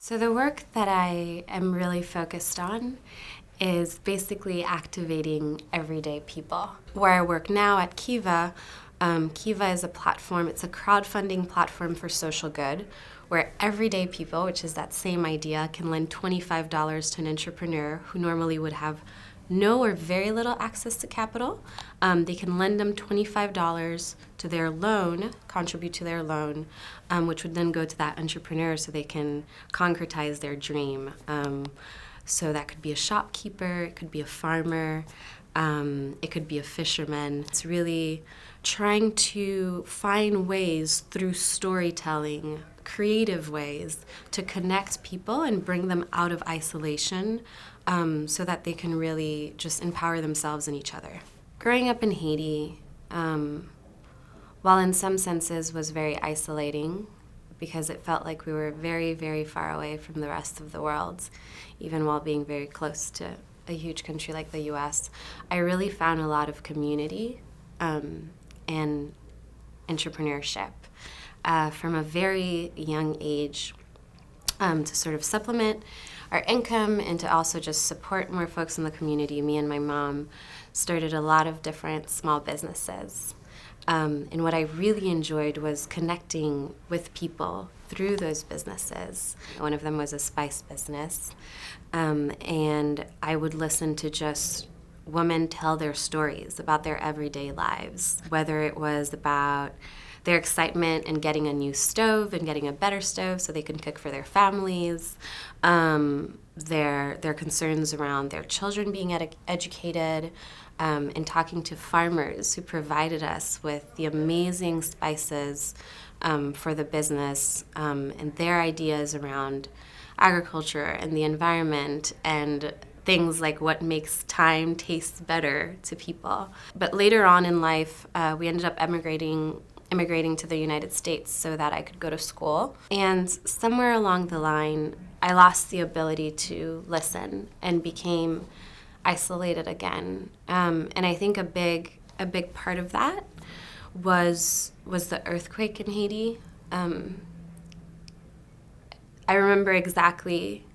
So the work that I am really focused on is basically activating everyday people. Where I work now at Kiva, Kiva is a platform, it's a crowdfunding platform for social good, where everyday people, which is that same idea, can lend $25 to an entrepreneur who normally would have no or very little access to capital. They can lend them $25 to their loan, contribute to their loan, which would then go to that entrepreneur so they can concretize their dream. So that could be a shopkeeper, it could be a farmer, it could be a fisherman. It's really trying to find ways through storytelling, creative ways, to connect people and bring them out of isolation so that they can really just empower themselves and each other. Growing up in Haiti, while in some senses was very isolating, because it felt like we were very, very far away from the rest of the world, even while being very close to a huge country like the US, I really found a lot of community and entrepreneurship from a very young age to sort of supplement our income and to also just support more folks in the community. Me and my mom started a lot of different small businesses. And what I really enjoyed was connecting with people through those businesses. One of them was a spice business. And I would listen to just women tell their stories about their everyday lives, whether it was about their excitement in getting a new stove and getting a better stove so they can cook for their families, their concerns around their children being educated, and talking to farmers who provided us with the amazing spices for the business, and their ideas around agriculture and the environment and things like what makes time taste better to people. But later on in life, we ended up immigrating to the United States so that I could go to school. And somewhere along the line, I lost the ability to listen and became isolated again. And I think a big part of that was the earthquake in Haiti. I remember exactly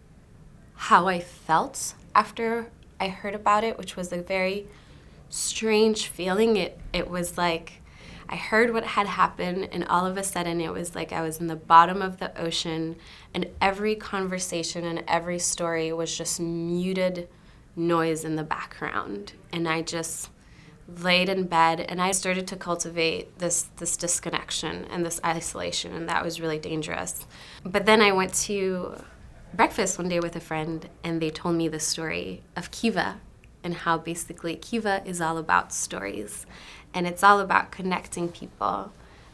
how I felt after I heard about it, which was a very strange feeling. It was like I heard what had happened, and all of a sudden it was like I was in the bottom of the ocean, and every conversation and every story was just muted noise in the background. And I just laid in bed, and I started to cultivate this disconnection and this isolation, and that was really dangerous. But then I went to breakfast one day with a friend, and they told me the story of Kiva and how basically Kiva is all about stories, and it's all about connecting people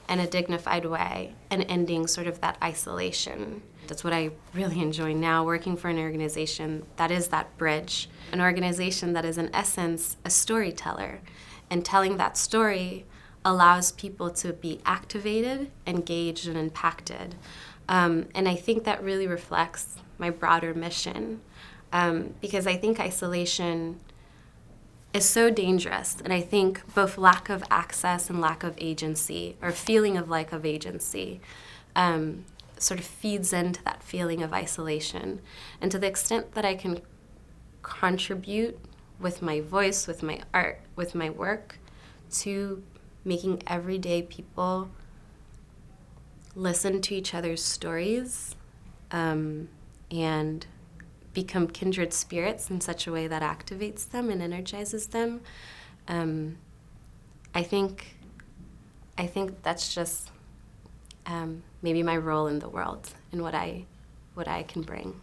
in a dignified way and ending sort of that isolation. That's what I really enjoy now, working for an organization that is that bridge, an organization that is in essence a storyteller, and telling that story allows people to be activated, engaged, and impacted. And I think that really reflects my broader mission, because I think isolation is so dangerous, and I think both lack of access and lack of agency, or feeling of lack of agency, sort of feeds into that feeling of isolation. And to the extent that I can contribute with my voice, with my art, with my work, to making everyday people listen to each other's stories and become kindred spirits in such a way that activates them and energizes them, I think that's just maybe my role in the world and what I can bring.